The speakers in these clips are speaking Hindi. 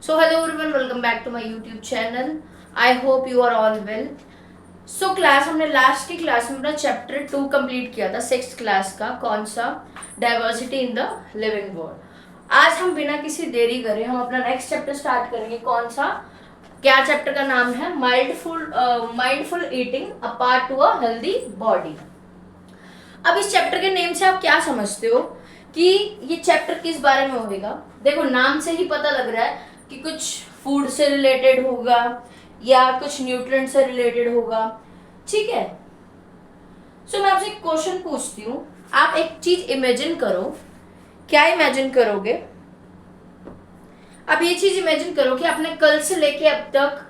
So hello everyone, welcome back to my YouTube channel. I hope you are all well. So class हमने लास्ट की क्लास में अपना चैप्टर 2 कंप्लीट किया था, 6th क्लास का। कौन सा? Diversity in the living world. आज हम बिना किसी देरी करे हम अपना नेक्स्ट चैप्टर स्टार्ट करेंगे। कौन सा? क्या चैप्टर का नाम है? Mindful eating, a part to a healthy body. अब इस चैप्टर के नेम से आप क्या समझते हो कि ये चैप्टर किस बारे में होगा? देखो, नाम से ही पता लग रहा है कि कुछ फूड से रिलेटेड होगा या कुछ न्यूट्रिएंट से रिलेटेड होगा। ठीक है। सो मैं आपसे एक क्वेश्चन पूछती हूँ, आप एक चीज इमेजिन करो। क्या इमेजिन करोगे? आप ये चीज इमेजिन करो कि आपने कल से लेके अब तक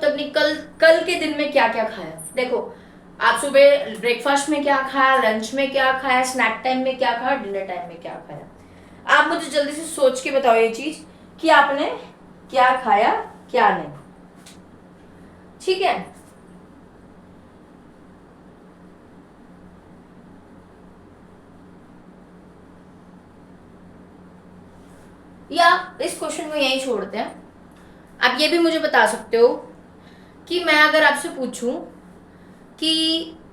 नहीं, कल के दिन में क्या क्या खाया। देखो, आप सुबह ब्रेकफास्ट में क्या खाया, लंच में क्या खाया, स्नैक टाइम में क्या खाया, डिनर टाइम में क्या खाया। आप मुझे जल्दी से सोच के बताओ ये चीज कि आपने क्या खाया, क्या नहीं। ठीक है। या इस क्वेश्चन को यहीं छोड़ते हैं। आप ये भी मुझे बता सकते हो कि मैं अगर आपसे पूछूं कि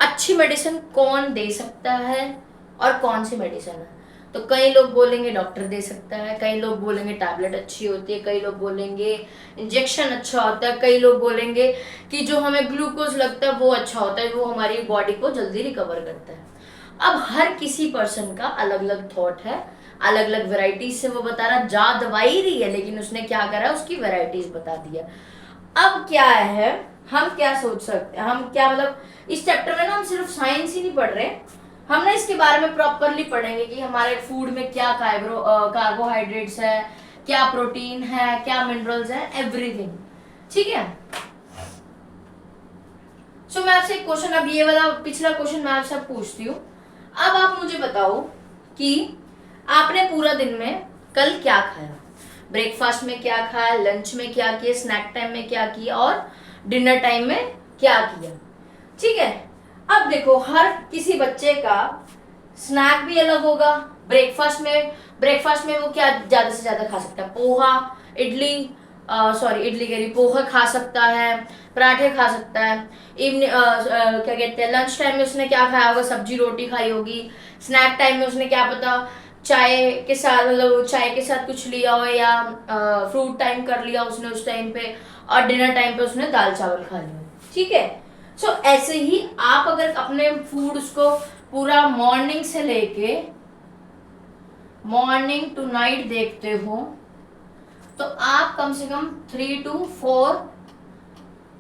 अच्छी मेडिसिन कौन दे सकता है और कौन सी मेडिसिन है, तो कई लोग बोलेंगे डॉक्टर दे सकता है, कई लोग बोलेंगे टैबलेट अच्छी होती है, कई लोग बोलेंगे इंजेक्शन अच्छा होता है, कई लोग बोलेंगे कि जो हमें ग्लूकोज लगता है वो अच्छा होता है, वो हमारी बॉडी को जल्दी रिकवर करता है। अब हर किसी पर्सन का अलग अलग थॉट है, अलग अलग वेराइटीज से वो बता रहा। जा दवाई रही है लेकिन उसने क्या करा, उसकी वेराइटीज बता दिया। अब क्या है, हम क्या सोच सकते हैं, हम क्या मतलब इस चैप्टर में ना हम सिर्फ साइंस ही नहीं पढ़ रहे, हम ना इसके बारे में प्रॉपरली पढ़ेंगे कि हमारे फूड में क्या कार्बोहाइड्रेट्स है, क्या प्रोटीन है, क्या मिनरल्स है, एवरीथिंग। ठीक है। सो मैं आपसे एक क्वेश्चन, अब ये वाला पिछला क्वेश्चन मैं आपसे पूछती हूँ। अब आप मुझे बताओ कि आपने पूरा दिन में कल क्या खाया, ब्रेकफास्ट में क्या खाया, लंच में क्या किया, स्नैक टाइम में क्या किया और डिनर टाइम में क्या किया। ठीक है। अब देखो, हर किसी बच्चे का स्नैक भी अलग होगा। ब्रेकफास्ट में वो क्या ज्यादा से ज्यादा खा सकता है? पोहा, इडली, इडली कह रही, पोहा खा सकता है, पराठे खा सकता है। इवनिंग क्या कहते हैं, लंच टाइम में उसने क्या खाया होगा? सब्जी रोटी खाई होगी। स्नैक टाइम में उसने क्या पता चाय के साथ, मतलब चाय के साथ कुछ लिया हो, या फ्रूट टाइम कर लिया उसने उस टाइम पे, और डिनर टाइम पे उसने दाल चावल खा लिया। ठीक है। सो ऐसे ही आप अगर अपने फूड को पूरा मॉर्निंग टू नाइट देखते हो तो आप कम से कम 3 to 4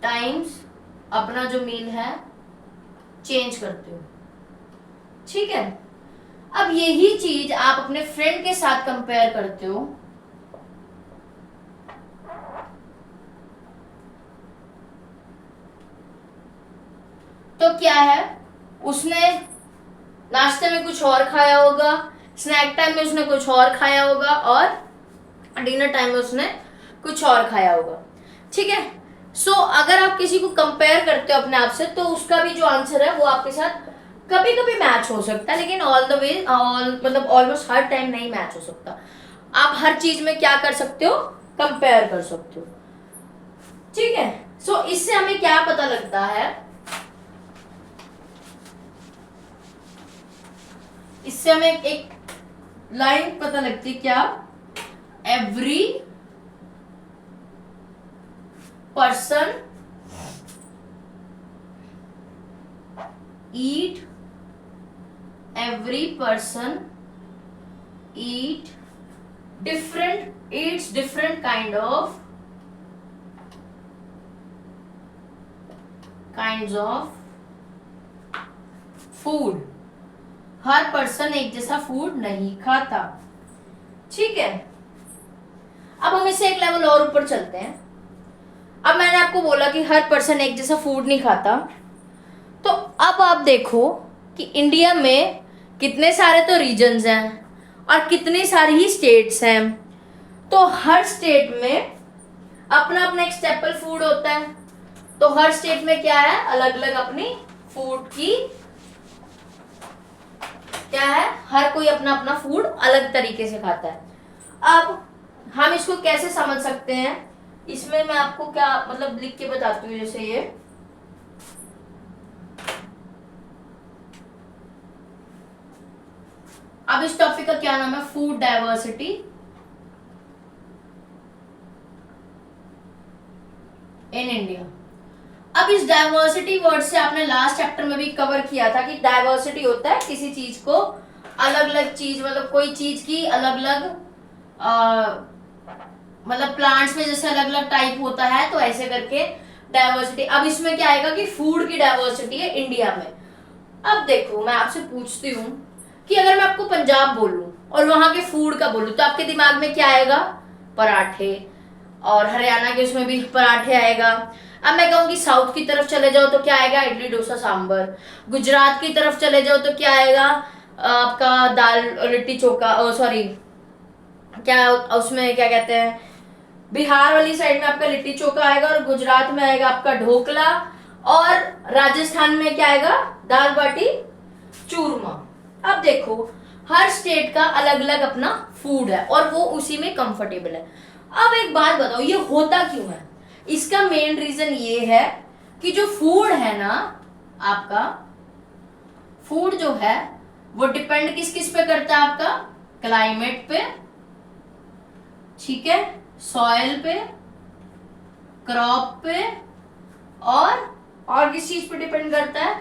टाइम्स अपना जो मील है चेंज करते हो। ठीक है। अब यही चीज आप अपने फ्रेंड के साथ कंपेयर करते हो तो क्या है, उसने नाश्ते में कुछ और खाया होगा, स्नैक टाइम में उसने कुछ और खाया होगा, और डिनर टाइम में उसने कुछ और खाया होगा। ठीक है। सो अगर आप किसी को कंपेयर करते हो अपने आप से, तो उसका भी जो आंसर है वो आपके साथ कभी कभी मैच हो सकता है, लेकिन मतलब ऑलमोस्ट हर टाइम नहीं मैच हो सकता। आप हर चीज में क्या कर सकते हो? कंपेयर कर सकते हो। ठीक है। सो इससे हमें क्या पता लगता है? इससे हमें एक लाइन पता लगती है, क्या? Every person eat eats different kinds of food. Her person एक जैसा फूड नहीं खाता। ठीक है। अब हम इससे एक लेवल और ऊपर चलते हैं। अब मैंने आपको बोला कि हर पर्सन एक जैसा फूड नहीं खाता, तो अब आप देखो कि इंडिया में कितने सारे तो रीजन्स हैं और कितनी सारी ही स्टेट्स हैं। तो हर स्टेट में अपना अपना एक स्टेपल फूड होता है। तो हर स्टेट में क्या है, अलग अलग अपनी फूड की क्या है, हर कोई अपना अपना फूड अलग तरीके से खाता है। अब हम इसको कैसे समझ सकते हैं, इसमें मैं आपको क्या मतलब लिख के बताती हूँ। जैसे ये अब इस टॉपिक का क्या नाम है, फूड डाइवर्सिटी इन इंडिया। अब इस डाइवर्सिटी वर्ड से आपने लास्ट चैप्टर में भी कवर किया था कि डाइवर्सिटी होता है किसी चीज को अलग अलग चीज, मतलब कोई चीज की अलग अलग, मतलब प्लांट्स में जैसे अलग अलग टाइप होता है, तो ऐसे करके डाइवर्सिटी। अब इसमें क्या आएगा कि फूड की डाइवर्सिटी है इंडिया में। अब देखो मैं आपसे पूछती हूँ कि अगर मैं आपको पंजाब बोलूं और वहां के फूड का बोलूं तो आपके दिमाग में क्या आएगा, पराठे। और हरियाणा के उसमें भी पराठे आएगा। अब मैं कहूंगी साउथ की तरफ चले जाओ तो क्या आएगा, इडली डोसा सांबर। गुजरात की तरफ चले जाओ तो क्या आएगा, आपका दाल लिट्टी चोखा, सॉरी क्या उसमें क्या कहते हैं, बिहार वाली साइड में आपका लिट्टी चोखा आएगा, और गुजरात में आएगा आपका ढोकला, और राजस्थान में क्या आएगा, दाल बाटी चूरमा। अब देखो हर स्टेट का अलग अलग अपना फूड है और वो उसी में कंफर्टेबल है। अब एक बात बताओ, ये होता क्यों है? इसका मेन रीजन ये है कि जो फूड है ना, आपका फूड जो है वो डिपेंड किस किस पे करता है, आपका क्लाइमेट पे, ठीक है, सॉइल पे, क्रॉप पे, और किस चीज पे डिपेंड करता है,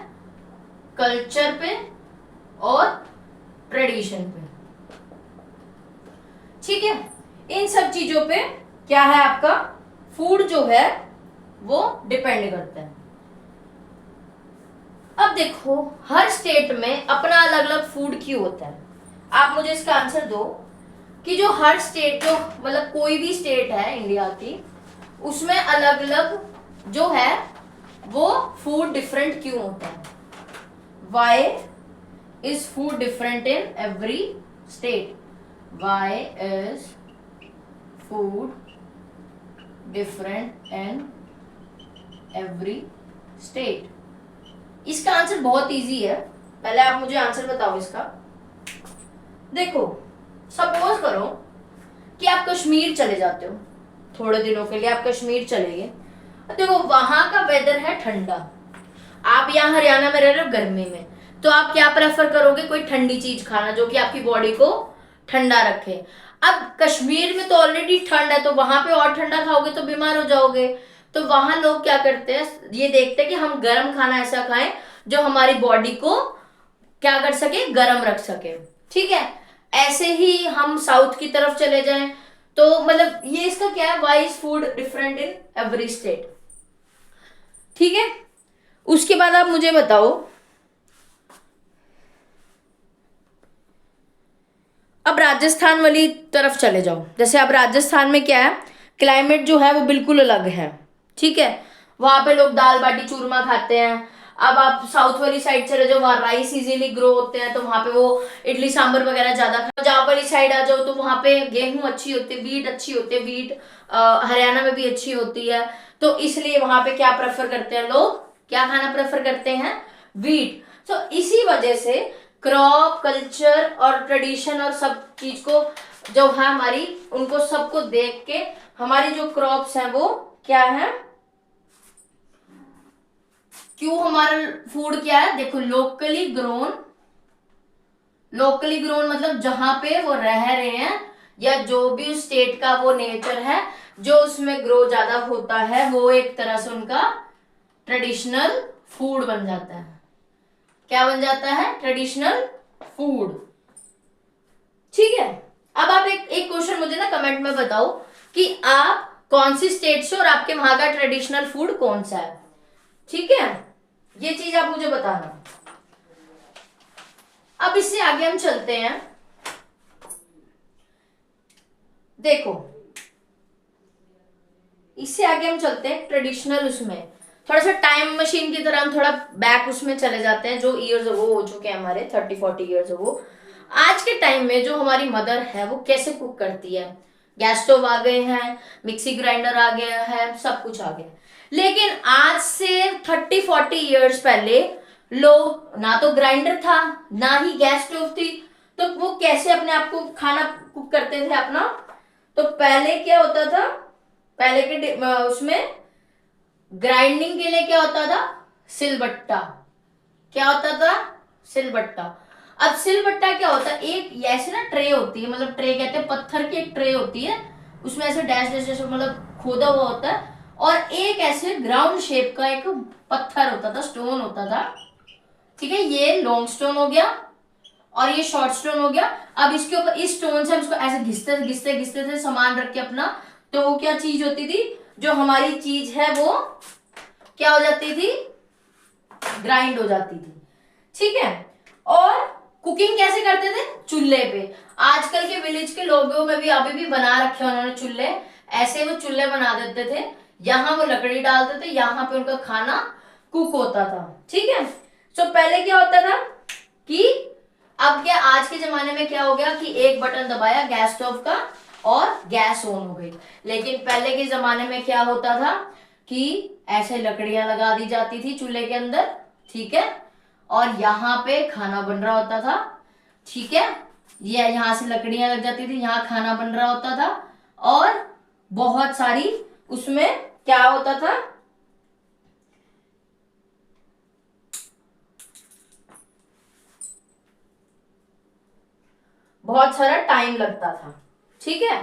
कल्चर पे और ट्रेडिशन पे, ठीक है। इन सब चीजों पे क्या है, आपका फूड जो है वो डिपेंड करता है। अब देखो हर स्टेट में अपना अलग अलग फूड क्यों होता है, आप मुझे इसका आंसर दो कि जो हर स्टेट, जो मतलब कोई भी स्टेट है इंडिया की, उसमें अलग अलग जो है वो फूड डिफरेंट क्यों होता है। Why is food different in every state, why is food different in every state. इसका आंसर बहुत इजी है, पहले आप मुझे आंसर बताओ इसका। देखो सपोज करो कि आप कश्मीर चले जाते हो, थोड़े दिनों के लिए आप कश्मीर चले गए। देखो वहां का वेदर है ठंडा, आप यहाँ हरियाणा में रह रहे हो गर्मी में, तो आप क्या प्रेफर करोगे, कोई ठंडी चीज खाना जो कि आपकी बॉडी को ठंडा रखे। अब कश्मीर में तो ऑलरेडी ठंड है, तो वहां पे और ठंडा खाओगे तो बीमार हो जाओगे। तो वहां लोग क्या करते हैं, ये देखते हैं कि हम गर्म खाना ऐसा खाएं जो हमारी बॉडी को क्या कर सके, गर्म रख सके, ठीक है। ऐसे ही हम साउथ की तरफ चले जाएं तो मतलब ये इसका क्या है, why is food different in every state, ठीक है। उसके बाद आप मुझे बताओ, अब राजस्थान वाली तरफ चले जाओ। जैसे अब राजस्थान में क्या है, क्लाइमेट जो है वो बिल्कुल अलग है, ठीक है। वहां पे लोग दाल बाटी चूरमा खाते हैं। अब आप साउथ वाली साइड चले जाओ, वहां राइस इजीली ग्रो होते हैं, तो वहां पे वो इडली सांबर वगैरह ज्यादा। पंजाब वाली साइड आ जाओ तो वहां पे गेहूं अच्छी होती है, वीट अच्छी होती है, वीट हरियाणा में भी अच्छी होती है। तो इसलिए वहां पे क्या प्रेफर करते हैं लोग, क्या खाना प्रेफर करते हैं, वीट। तो इसी वजह से क्रॉप कल्चर और ट्रेडिशन और सब चीज को जो है हमारी, उनको सबको देख के हमारी जो क्रॉप्स हैं वो क्या है, क्यों हमारा फूड क्या है, देखो लोकली ग्रोन। लोकली ग्रोन मतलब जहां पे वो रह रहे हैं या जो भी उस स्टेट का वो नेचर है जो उसमें ग्रो ज्यादा होता है, वो एक तरह से उनका ट्रेडिशनल फूड बन जाता है। क्या बन जाता है, ट्रेडिशनल फूड, ठीक है। अब आप एक क्वेश्चन मुझे ना कमेंट में बताओ कि आप कौन सी स्टेट से और आपके वहां का ट्रेडिशनल फूड कौन सा है, ठीक है। ये चीज आप मुझे बताना। अब इससे आगे हम चलते हैं। देखो इससे आगे हम चलते हैं ट्रेडिशनल, उसमें थोड़ा सा टाइम मशीन की तरह हम थोड़ा बैक उसमें चले जाते हैं, जो ईयर्स वो हो चुके हैं हमारे 30-40 ईयर्स वो। आज के टाइम में जो हमारी मदर है वो कैसे कुक करती है, गैस स्टोव आ गए हैं, मिक्सी ग्राइंडर आ गया है, सब कुछ आ गया। लेकिन आज से 30-40 ईयर्स पहले लोग ना तो ग्राइंडर था ना ही गैस स्टोव थी, तो वो कैसे अपने आप को खाना कुक करते थे अपना, तो पहले क्या होता था, पहले के उसमें ग्राइंडिंग के लिए क्या होता था, सिलबट्टा। क्या होता था, सिलबट्टा। अब सिलबट्टा क्या होता है, एक ऐसे ना ट्रे होती है, मतलब ट्रे कहते हैं, पत्थर की एक ट्रे होती है, उसमें ऐसे डैश डैश डैश मतलब खोदा हुआ होता है, और एक ऐसे ग्राउंड शेप का एक पत्थर होता था, स्टोन होता था, ठीक है। ये लॉन्ग स्टोन हो गया और ये शॉर्ट स्टोन हो गया। अब इसके ऊपर इस स्टोन से हम इसको ऐसे घिसते घिसते घिसते थे सामान रख के अपना, तो वो क्या चीज होती थी, जो हमारी चीज है वो क्या हो जाती थी, ग्राइंड हो जाती थी, ठीक है। और कुकिंग कैसे करते थे, चूल्हे पे। आजकल के विलेज के लोगों में भी अभी भी बना रखे उन्होंने चूल्हे, ऐसे वो चूल्हे बना देते थे, यहाँ वो लकड़ी डालते थे, यहाँ पे उनका खाना कुक होता था, ठीक है। तो पहले क्या होता था कि अब क्या आज के जमाने में क्या हो गया कि एक बटन दबाया गैस स्टोव का और गैस ऑन हो गई, लेकिन पहले के जमाने में क्या होता था कि ऐसे लकड़ियां लगा दी जाती थी चूल्हे के अंदर, ठीक है, और यहाँ पे खाना बन रहा होता था, ठीक है। ये यहाँ से लकड़ियां लग जाती थी, यहाँ खाना बन रहा होता था, और बहुत सारी उसमें क्या होता था, बहुत सारा टाइम लगता था, ठीक है।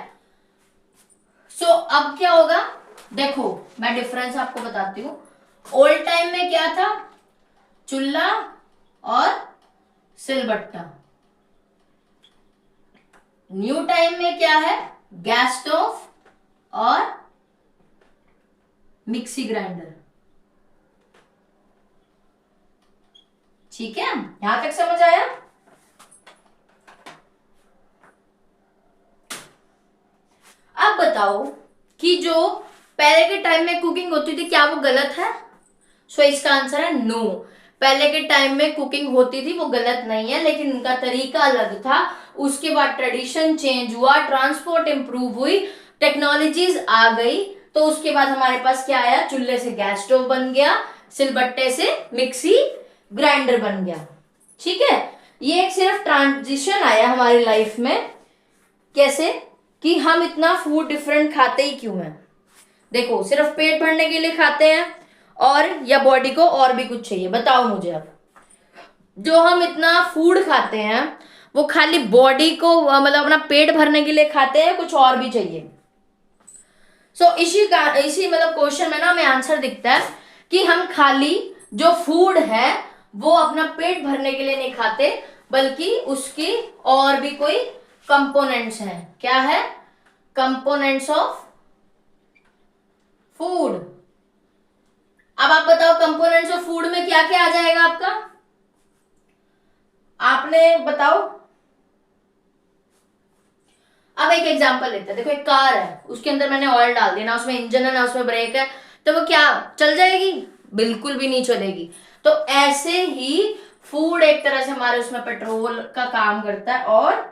सो अब क्या होगा, देखो मैं डिफरेंस आपको बताती हूँ। ओल्ड टाइम में क्या था, चूल्हा और सिलबट्टा। न्यू टाइम में क्या है, गैस स्टोव और मिक्सी ग्राइंडर, ठीक है। यहां तक समझ आया। अब बताओ कि जो पहले के टाइम में कुकिंग होती थी क्या वो गलत है, सो इसका आंसर है नो। पहले के टाइम में कुकिंग होती थी वो गलत नहीं है, लेकिन उनका तरीका अलग था। उसके बाद ट्रेडिशन चेंज हुआ, ट्रांसपोर्ट इंप्रूव हुई, टेक्नोलॉजीज आ गई, तो उसके बाद हमारे पास क्या आया, चूल्हे से गैस स्टोव बन गया, सिलबट्टे से मिक्सी ग्राइंडर बन गया, ठीक है। ये एक सिर्फ ट्रांजिशन आया हमारी लाइफ में। कैसे कि हम इतना फूड डिफरेंट खाते ही क्यों हैं, देखो सिर्फ पेट भरने के लिए खाते हैं और या बॉडी को और भी कुछ चाहिए, बताओ मुझे। अब जो हम इतना फूड खाते हैं वो खाली बॉडी को मतलब अपना पेट भरने के लिए खाते हैं, कुछ और भी चाहिए। सो इसी मतलब क्वेश्चन में ना हमें आंसर दिखता है कि हम खाली जो फूड है वो अपना पेट भरने के लिए नहीं खाते, बल्कि उसकी और भी कोई कंपोनेंट्स हैं। क्या है, कंपोनेंट्स ऑफ फूड। अब आप बताओ कंपोनेंट्स ऑफ फूड में क्या क्या आ जाएगा आपका, आपने बताओ। अब एक एग्जांपल लेते हैं, देखो एक कार है, उसके अंदर मैंने ऑयल डाल दिया, ना उसमें इंजन है ना उसमें ब्रेक है, तो वो क्या चल जाएगी, बिल्कुल भी नहीं चलेगी। तो ऐसे ही फूड एक तरह से हमारे उसमें पेट्रोल का काम करता है, और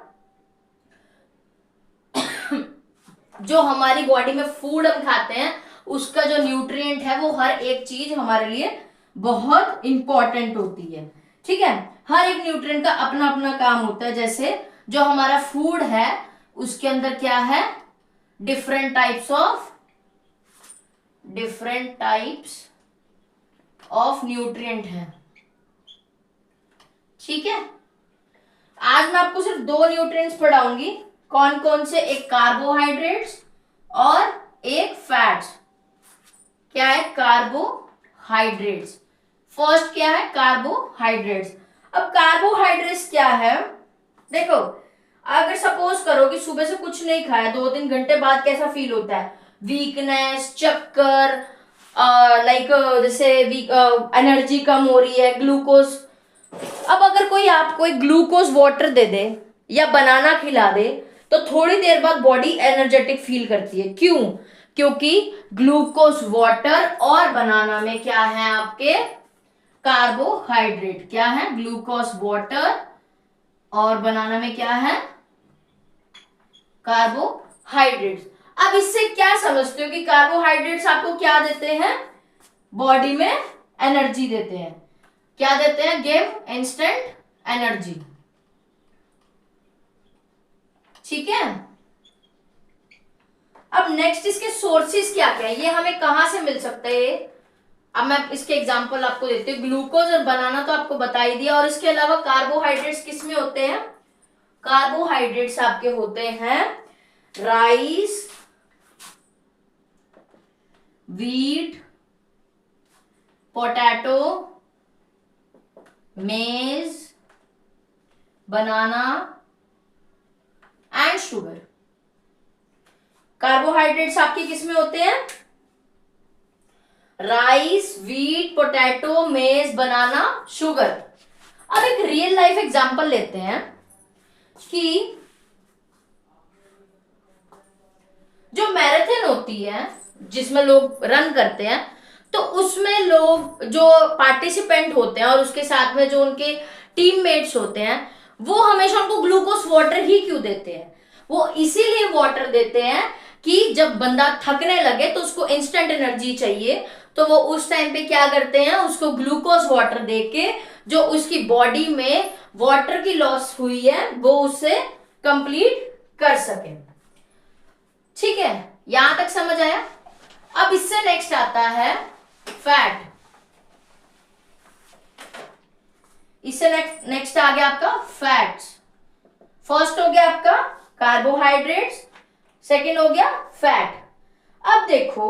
जो हमारी बॉडी में फूड हम खाते हैं उसका जो न्यूट्रिएंट है वो हर एक चीज हमारे लिए बहुत इंपॉर्टेंट होती है, ठीक है। हर एक न्यूट्रिएंट का अपना अपना काम होता है। जैसे जो हमारा फूड है उसके अंदर क्या है, डिफरेंट टाइप्स ऑफ न्यूट्रिएंट है, ठीक है। आज मैं आपको सिर्फ दो न्यूट्रिएंट्स पढ़ाऊंगी, कौन कौन से, एक कार्बोहाइड्रेट्स और एक फैट्स। क्या है, कार्बोहाइड्रेट्स। फर्स्ट क्या है, कार्बोहाइड्रेट्स। अब कार्बोहाइड्रेट्स क्या है, देखो अगर सपोज करो कि सुबह से कुछ नहीं खाया, 2-3 घंटे बाद कैसा फील होता है, वीकनेस, चक्कर, लाइक जैसे एनर्जी कम हो रही है, ग्लूकोज। अब अगर कोई आपको एक ग्लूकोज वाटर दे दे या बनाना खिला दे तो थोड़ी देर बाद बॉडी एनर्जेटिक फील करती है, क्यों, क्योंकि ग्लूकोज वाटर और बनाना में क्या है आपके, कार्बोहाइड्रेट। क्या है, ग्लूकोज वाटर और बनाना में क्या है, कार्बोहाइड्रेट्स। अब इससे क्या समझते हो कि कार्बोहाइड्रेट्स आपको क्या देते हैं, बॉडी में एनर्जी देते हैं। क्या देते हैं, गिव इंस्टेंट एनर्जी, ठीक है। अब नेक्स्ट इसके सोर्सेज क्या क्या है, ये हमें कहां से मिल सकता है। अब मैं इसके एग्जांपल आपको देती हूँ। ग्लूकोज और बनाना तो आपको बता ही दिया, और इसके अलावा कार्बोहाइड्रेट्स किस में होते हैं, कार्बोहाइड्रेट्स आपके होते हैं राइस, व्हीट, पोटैटो, मेज, बनाना एंड शुगर। कार्बोहाइड्रेट्स आपके किस में होते हैं, राइस, व्हीट, पोटैटो, मेज, बनाना, शुगर। अब एक रियल लाइफ एग्जांपल लेते हैं कि जो मैराथन होती है जिसमें लोग रन करते हैं, तो उसमें लोग जो पार्टिसिपेंट होते हैं और उसके साथ में जो उनके टीममेट्स होते हैं, वो हमेशा उनको ग्लूकोज वाटर ही क्यों देते हैं, वो इसीलिए वाटर देते हैं कि जब बंदा थकने लगे तो उसको इंस्टेंट एनर्जी चाहिए, तो वो उस टाइम पे क्या करते हैं, उसको ग्लूकोज वाटर देके जो उसकी बॉडी में वाटर की लॉस हुई है वो उससे कंप्लीट कर सके। ठीक है, यहां तक समझ आया। अब इससे नेक्स्ट आता है फैट। इससे नेक्स्ट आ गया आपका फैट्स। फर्स्ट हो गया आपका कार्बोहाइड्रेट्स, सेकंड हो गया फैट। अब देखो,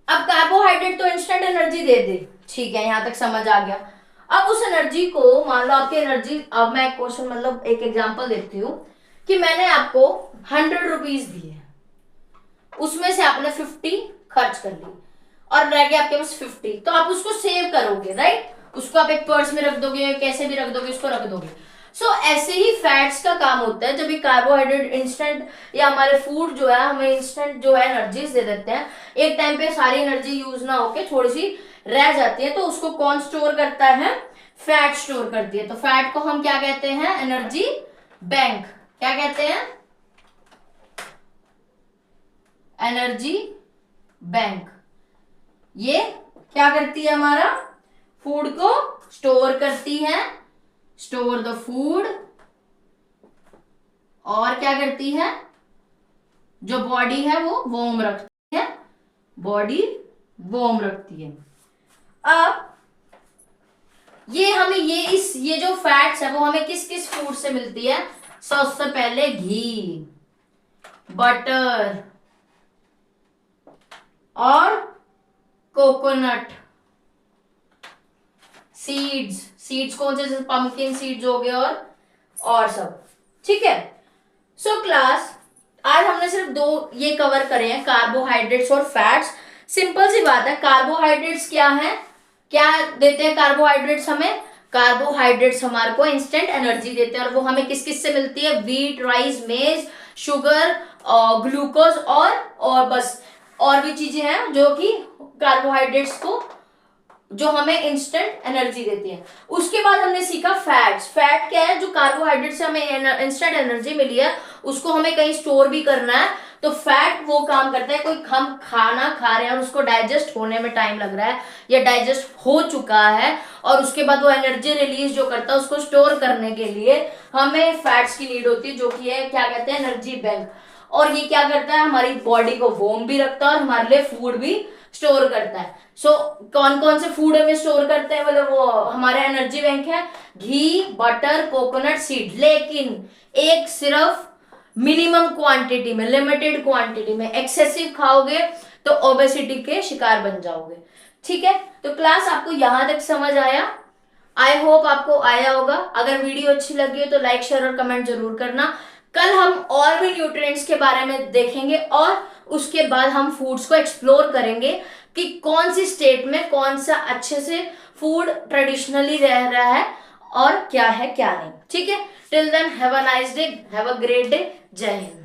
अब कार्बोहाइड्रेट तो इंस्टेंट एनर्जी दे दे, ठीक है, यहां तक समझ आ गया। अब उस एनर्जी को मान लो आपकी एनर्जी, अब मैं क्वेश्चन मतलब एक एग्जांपल देती हूं कि मैंने आपको 100 रुपीज दिए, उसमें से आपने 50 खर्च कर ली और रह गया आपके पास 50, तो आप उसको सेव करोगे, राइट, उसको आप एक पर्स में रख दोगे, कैसे भी रख दोगे, उसको रख दोगे। सो ऐसे ही फैट्स का काम होता है। जब ये कार्बोहाइड्रेट इंस्टेंट या हमारे फूड जो है हमें इंस्टेंट जो है एनर्जीज दे देते हैं, एक टाइम पे सारी एनर्जी यूज ना होके थोड़ी सी रह जाती है, तो उसको कौन स्टोर करता है, फैट स्टोर करती है। तो फैट को हम क्या कहते हैं, एनर्जी बैंक। क्या कहते हैं, एनर्जी बैंक। ये क्या करती है, हमारा फूड को स्टोर करती है, स्टोर द फूड, और क्या करती है, जो बॉडी है वो वार्म रखती है, बॉडी वार्म रखती है। अब ये हमें ये जो फैट्स है वो हमें किस किस फूड से मिलती है, सबसे पहले घी, बटर और कोकोनट, सीड्स कौन से, जैसे पंपकिन सीड्स हो गए और सब। ठीक है, सो क्लास आज हमने सिर्फ 2 ये कवर करे हैं, कार्बोहाइड्रेट्स और फैट्स। सिंपल सी बात है, कार्बोहाइड्रेट्स क्या है, क्या देते हैं कार्बोहाइड्रेट्स हमें, कार्बोहाइड्रेट्स हमारे को इंस्टेंट एनर्जी देते हैं, और वो हमें किस किस से मिलती है, व्हीट, राइस, मेज, शुगर, ग्लूकोज और बस और भी चीजें हैं जो कि कार्बोहाइड्रेट्स को जो हमें इंस्टेंट एनर्जी देती है। उसके बाद हमने सीखा फैट्स। फैट क्या है, जो कार्बोहाइड्रेट से हमें इंस्टेंट एनर्जी मिली है उसको हमें कहीं स्टोर भी करना है, तो फैट वो काम करता है, कोई हम खाना खा रहे हैं और उसको डाइजेस्ट होने में टाइम लग रहा है या डाइजेस्ट हो चुका है और उसके बाद वो एनर्जी रिलीज जो करता है उसको स्टोर करने के लिए हमें फैट्स की नीड होती है, जो कि है क्या कहते हैं, एनर्जी बैंक। और ये क्या करता है, हमारी बॉडी को वार्म भी रखता है और हमारे लिए फूड भी स्टोर करता है। सो कौन कौन से फूड हमें स्टोर करते हैं, मतलब वो हमारे एनर्जी बैंक है, घी, बटर, कोकोनट, सीड। लेकिन एक सिर्फ मिनिमम क्वांटिटी में, लिमिटेड क्वांटिटी में, एक्सेसिव खाओगे तो ओबेसिटी के शिकार बन जाओगे। ठीक है, तो क्लास आपको यहां तक समझ आया, आई होप आपको आया होगा। अगर वीडियो अच्छी लगी हो तो लाइक, शेयर और कमेंट जरूर करना। कल हम और भी न्यूट्रिएंट्स के बारे में देखेंगे और उसके बाद हम फूड्स को एक्सप्लोर करेंगे कि कौन सी स्टेट में कौन सा अच्छे से फूड ट्रेडिशनली रह रहा है और क्या है क्या नहीं। ठीक है, till then have a nice day, have a great day, जय हिंद।